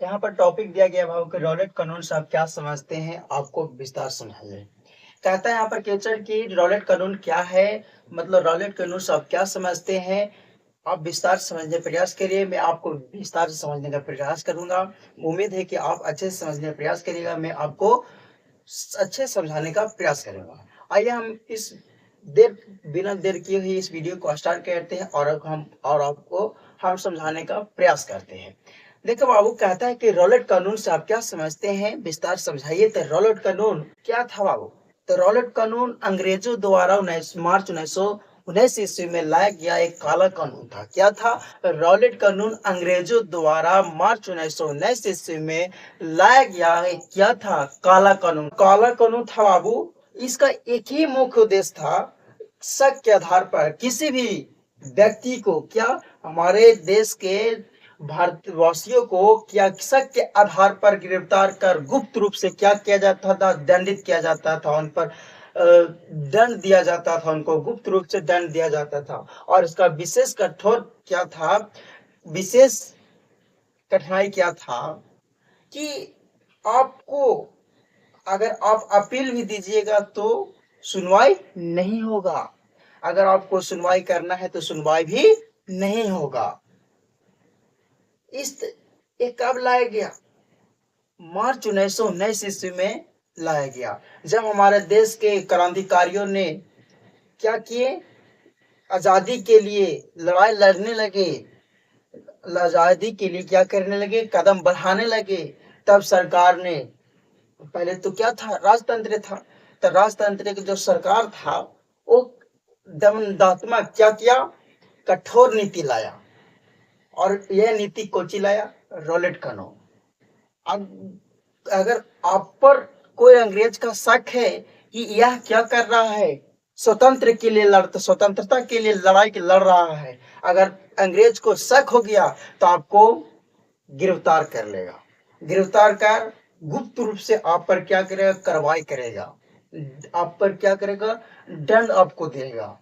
यहाँ पर टॉपिक दिया गया भाव कि रॉलेट कानून से आप क्या समझते हैं, आपको विस्तार समझाइए। कहता है यहाँ पर केचर की रॉलेट कानून क्या है, मतलब रॉलेट कानून से आप क्या समझते हैं, आप विस्तार से समझने का प्रयास करिए। मैं आपको विस्तार से समझने का प्रयास करूंगा। उम्मीद है कि आप अच्छे से समझने का प्रयास करिएगा, मैं आपको अच्छे से समझाने का प्रयास करूंगा। आइए हम इस देर बिना देर किए हुए इस वीडियो को स्टार्ट करते हैं और आपको हम समझाने का प्रयास करते हैं। देखो बाबू, कहता है कि रॉलेट कानून से आप क्या समझते हैं, विस्तार समझाइए। तो रॉलेट कानून क्या था बाबू? तो रॉलेट कानून अंग्रेजों द्वारा 19 मार्च 1919 ईस्वी में लाया गया एक काला कानून था। क्या था? रॉलेट कानून अंग्रेजों द्वारा मार्च 1919 ईस्वी में लाया गया है। क्या था? काला कानून। काला कानून था बाबू। इसका एक ही मुख्य उद्देश्य था, शक के आधार पर किसी भी व्यक्ति को, क्या हमारे देश के भारतवासियों को क्या शक के आधार पर गिरफ्तार कर गुप्त रूप से क्या किया जाता था? दंडित किया जाता था, उन पर दंड दिया जाता था, उनको गुप्त रूप से दंड दिया जाता था। और इसका विशेष कठोर क्या था, विशेष कठिनाई क्या था कि आपको अगर आप अपील भी दीजिएगा तो सुनवाई नहीं होगा। अगर आपको सुनवाई करना है तो सुनवाई भी नहीं होगा। इस ये कब लाया गया? मार्च 1919 ईस्वी में लाया गया, जब हमारे देश के क्रांतिकारियों ने क्या किए, आजादी के लिए लड़ाई लड़ने लगे, आजादी के लिए क्या करने लगे, कदम बढ़ाने लगे। तब सरकार ने, पहले तो क्या था, राजतंत्र था। तो राजतंत्र की जो सरकार था वो दमनदात्मक क्या किया, कठोर नीति लाया। और यह नीति कोची लाया? रॉलेट कानून। अब अगर आप पर कोई अंग्रेज का शक है कि यह क्या कर रहा है, स्वतंत्र के लिए स्वतंत्रता के लिए लड़ाई लड़ रहा है, अगर अंग्रेज को शक हो गया तो आपको गिरफ्तार कर लेगा। गिरफ्तार कर गुप्त रूप से आप पर क्या करेगा, कार्रवाई करेगा, आप पर क्या करेगा, दंड आपको देगा।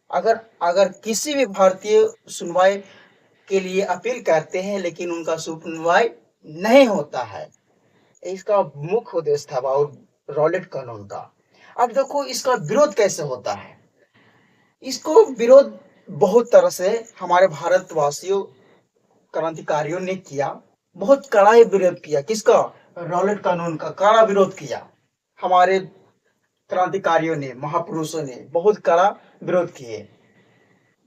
अगर अगर किसी भी भारतीय सुनवाई के लिए अपील करते हैं लेकिन उनका सुनवाई नहीं होता है, इसका मुख्य उद्देश्य था रॉलेट कानून का। अब देखो इसका विरोध कैसे होता है। इसको विरोध बहुत तरह से हमारे भारतवासियों क्रांतिकारियों ने किया, बहुत कड़ा ही विरोध किया। किसका? रॉलेट कानून का कड़ा विरोध किया। हमारे क्रांतिकारियों ने, महापुरुषों ने बहुत कड़ा विरोध किए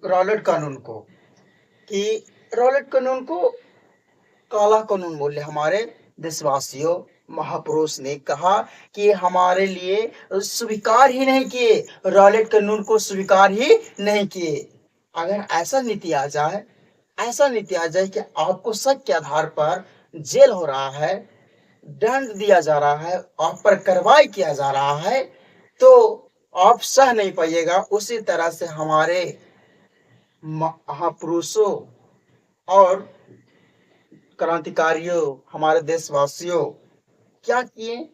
रॉलेट कानून को, कि रॉलेट कानून को काला कानून बोले। हमारे देशवासियों, महापुरुष ने कहा कि हमारे लिए स्वीकार ही नहीं किए, रॉलेट कानून को स्वीकार ही नहीं किए। अगर ऐसा नीति आ जाए, ऐसा नीति आ जाए कि आपको शक के आधार पर जेल हो रहा है, दंड दिया जा रहा है, आप पर कार्रवाई किया जा रहा है, तो आप सह नहीं पाइएगा। उसी तरह से हमारे महापुरुषों और क्रांतिकारियों, हमारे देशवासियों क्या किए,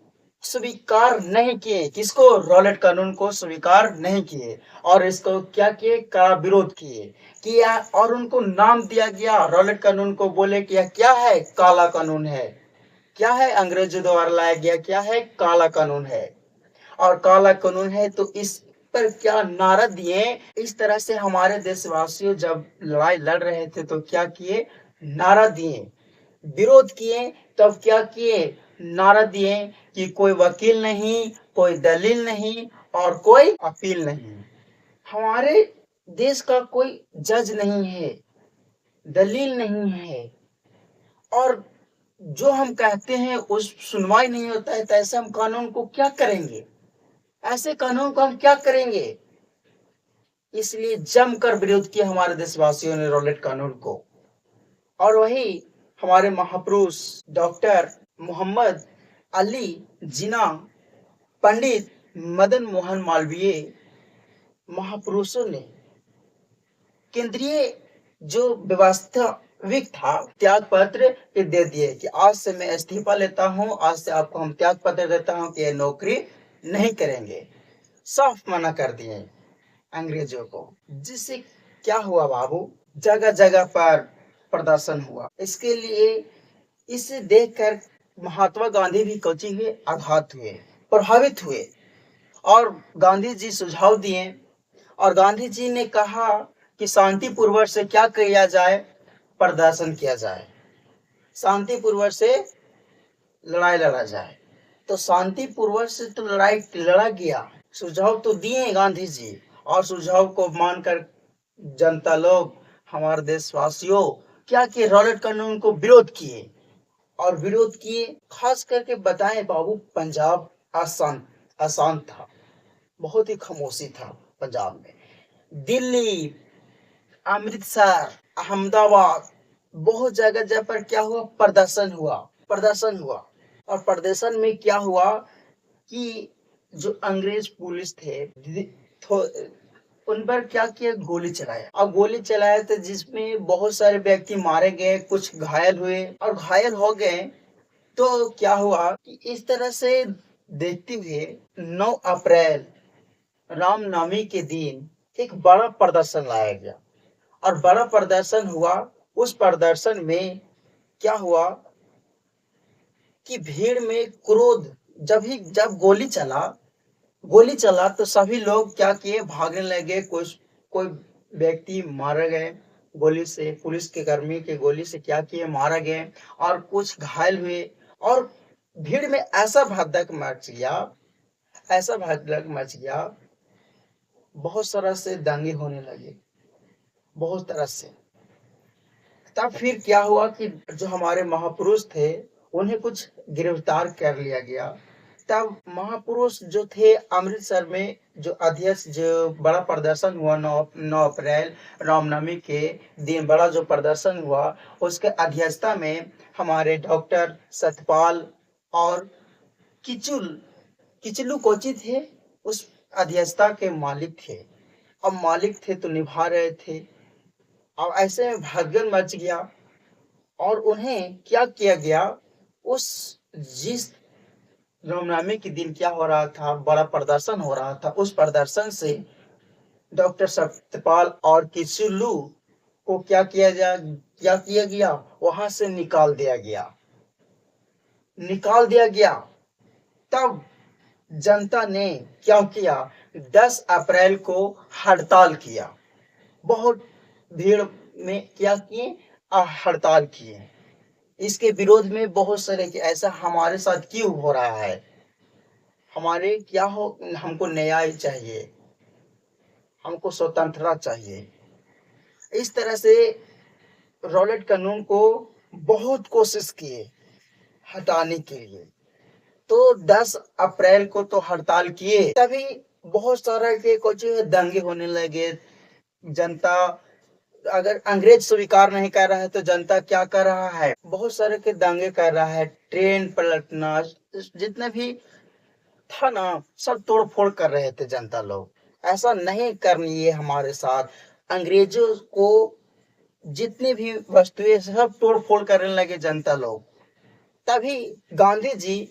स्वीकार नहीं किए। किसको? रॉलेट कानून को स्वीकार नहीं किए और इसको क्या किए, का विरोध किए किया। और उनको नाम दिया गया रॉलेट कानून को, बोले कि यह क्या है, काला कानून है। क्या है? अंग्रेजों द्वारा लाया गया क्या है, काला कानून है। और काला कानून है तो इस पर क्या नारा दिए। इस तरह से हमारे देशवासियों जब लड़ाई लड़ रहे थे तो क्या किए, नारा दिए, विरोध किए। तब क्या किए, नारा दिए कि कोई वकील नहीं, कोई दलील नहीं और कोई अपील नहीं। हमारे देश का कोई जज नहीं है, दलील नहीं है, और जो हम कहते हैं उस सुनवाई नहीं होता है, तो ऐसे हम कानून को क्या करेंगे, ऐसे कानून को हम क्या करेंगे। इसलिए जमकर विरोध किया हमारे देशवासियों ने रॉलेट कानून को। और वही हमारे महापुरुष डॉक्टर मोहम्मद अली जिन्ना, पंडित मदन मोहन मालवीय, महापुरुषों ने केंद्रीय जो व्यवस्थाविक था त्याग पत्र दे दिए कि आज से मैं इस्तीफा लेता हूं, आज से आपको हम त्याग पत्र देता हूं कि ये नौकरी नहीं करेंगे। साफ मना कर दिए अंग्रेजों को। जिससे क्या हुआ बाबू, जगह जगह पर प्रदर्शन हुआ। इसके लिए इसे देखकर महात्मा गांधी भी कोची हुए, आघात हुए, प्रभावित हुए और गांधी जी सुझाव दिए और गांधी जी ने कहा कि शांतिपूर्वक से क्या किया जाए, प्रदर्शन किया जाए, शांतिपूर्वक से लड़ाई लड़ा जाए। तो शांतिपूर्वक से तो लड़ाई लड़ा गया, सुझाव तो दिए गांधी जी और सुझाव को मानकर जनता लोग, हमारे देशवासियों क्या किए, रॉलेट कानून को विरोध किए और विरोध किए। खास करके बताएं बाबू, पंजाब अशांत था, बहुत ही खामोशी था पंजाब में। दिल्ली, अमृतसर, अहमदाबाद, बहुत जगह जगह पर क्या हुआ, प्रदर्शन हुआ और प्रदर्शन में क्या हुआ कि जो अंग्रेज पुलिस थे उन पर क्या किया, गोली चलाया। अब गोली चलाया तो जिसमें बहुत सारे व्यक्ति मारे गए, कुछ घायल हुए और घायल हो गए। तो क्या हुआ कि इस तरह से देखते हुए 9 अप्रैल रामनवमी के दिन एक बड़ा प्रदर्शन लाया गया और बड़ा प्रदर्शन हुआ। उस प्रदर्शन में क्या हुआ कि भीड़ में क्रोध, जब गोली चला तो सभी लोग क्या किए, भागने लगे। कोई व्यक्ति मारे गए गोली से, पुलिस के कर्मी के गोली से क्या किए, मारा गए और कुछ घायल हुए और भीड़ में ऐसा भगदड़ मच गया, बहुत सारा से दंगे होने लगे, बहुत तरह से। तब फिर क्या हुआ कि जो हमारे महापुरुष थे उन्हें कुछ गिरफ्तार कर लिया गया। तब महापुरुष जो थे अमृतसर में, जो अध्यक्ष, जो बड़ा प्रदर्शन हुआ 9 अप्रैल रामनवमी के दिन बड़ा जो प्रदर्शन हुआ, उसके अध्यक्षता में हमारे डॉक्टर सतपाल और किचलू कोची थे, उस अध्यक्षता के मालिक थे। अब मालिक थे तो निभा रहे थे। अब ऐसे में भगदड़ मच गया और उन्हें क्या किया गया, जिस रामनवमी के दिन क्या हो रहा था, बड़ा प्रदर्शन हो रहा था, उस प्रदर्शन से डॉक्टर सत्यपाल और किचलू को क्या किया गया, वहां से निकाल दिया गया। तब जनता ने क्या किया, 10 अप्रैल को हड़ताल किया। बहुत भीड़ में क्या किए, हड़ताल किए। इसके विरोध में बहुत सारे कि ऐसा हमारे साथ क्यों हो रहा है, हमको न्याय चाहिए, हमको स्वतंत्रता चाहिए। इस तरह से रॉलेट कानून को बहुत कोशिश किए हटाने के लिए। तो 10 अप्रैल को तो हड़ताल किए, तभी बहुत सारा के कुछ दंगे होने लगे। जनता अगर अंग्रेज स्वीकार नहीं कर रहा है तो जनता क्या कर रहा है, बहुत सारे के दंगे कर रहा है। ट्रेन पलटना, जितने भी था ना, सब तोड़ फोड़ कर रहे थे जनता लोग। ऐसा नहीं करनी है हमारे साथ। अंग्रेजों को जितनी भी वस्तुएं सब तोड़ फोड़ करने लगे जनता लोग। तभी गांधी जी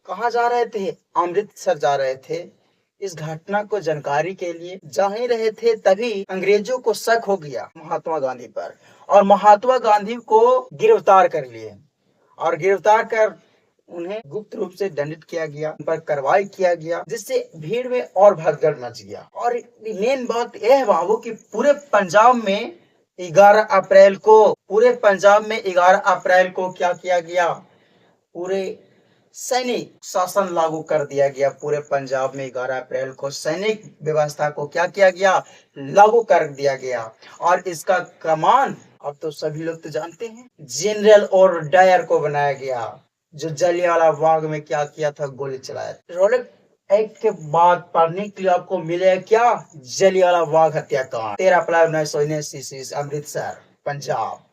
कहाँ जा रहे थे, अमृतसर जा रहे थे। इस घटना को जानकारी के लिए जा ही रहे थे, तभी अंग्रेजों को शक हो गया महात्मा गांधी पर और महात्मा गांधी को गिरफ्तार कर लिए और गिरफ्तार कर उन्हें गुप्त रूप से दंडित किया गया, उन पर कार्रवाई किया गया, जिससे भीड़ में और भगदड़ मच गया। और मेन बात यह है बाबू कि पूरे पंजाब में 11 अप्रैल को क्या किया गया, पूरे सैनिक शासन लागू कर दिया गया। पूरे पंजाब में 11 अप्रैल को सैनिक व्यवस्था को क्या किया गया, लागू कर दिया गया। और इसका कमान अब तो सभी लोग तो जानते हैं, जनरल और डायर को बनाया गया, जो जलियांवाला बाग में क्या किया था, गोली चलाया। रॉलेट एक्ट के बाद पढ़ने के लिए आपको मिलेगा क्या, जलियांवाला बाग हत्याकांड 13 अप्रैल 1919 अमृतसर पंजाब।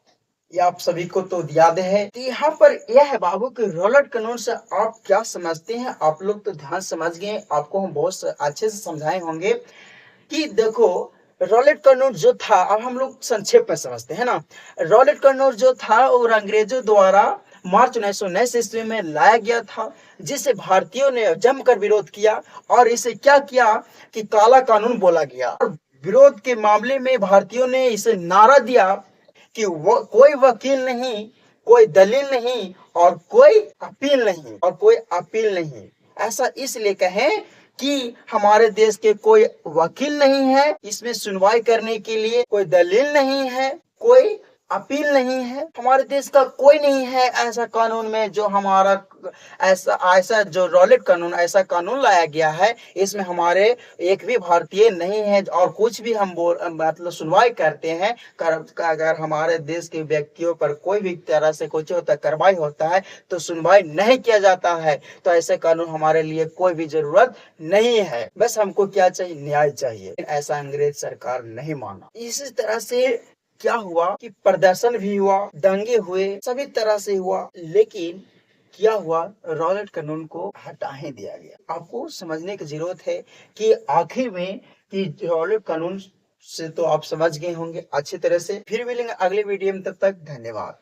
ये आप सभी को तो याद है। तो यहाँ पर यह है बाबू कि रॉलेट कानून से आप क्या समझते हैं। आप लोग तो ध्यान समझ गए, आपको हम बहुत अच्छे से समझाए होंगे कि देखो रॉलेट कानून जो था, अब हम लोग संक्षेप में समझते हैं ना। रॉलेट कानून जो था वो अंग्रेजों द्वारा मार्च 1919 ईस्वी में लाया गया था, जिसे भारतीयों ने जमकर विरोध किया और इसे क्या किया कि काला कानून बोला गया। और विरोध के मामले में भारतीयों ने इसे नारा दिया कि वो कोई वकील नहीं कोई दलील नहीं और कोई अपील नहीं। ऐसा इसलिए कहें कि हमारे देश के कोई वकील नहीं है, इसमें सुनवाई करने के लिए कोई दलील नहीं है, कोई अपील नहीं है। हमारे देश का कोई नहीं है ऐसा कानून में जो हमारा ऐसा ऐसा जो रॉलेट कानून ऐसा कानून लाया गया है, इसमें हमारे एक भी भारतीय नहीं है। और कुछ भी हम मतलब सुनवाई करते हैं, अगर हमारे देश के व्यक्तियों पर कोई भी तरह से कुछ होता कार्रवाई होता है तो सुनवाई नहीं किया जाता है। तो ऐसे कानून हमारे लिए कोई भी जरूरत नहीं है। बस हमको क्या चाहिए? न्याय चाहिए। ऐसा अंग्रेज सरकार नहीं माना। इसी तरह से क्या हुआ कि प्रदर्शन भी हुआ, दंगे हुए, सभी तरह से हुआ, लेकिन क्या हुआ? रॉलेट कानून को हटा ही दिया गया। आपको समझने की जरूरत है कि आखिर में कि रॉलेट कानून से तो आप समझ गए होंगे अच्छी तरह से। फिर मिलेंगे अगले वीडियो में, तब तक धन्यवाद।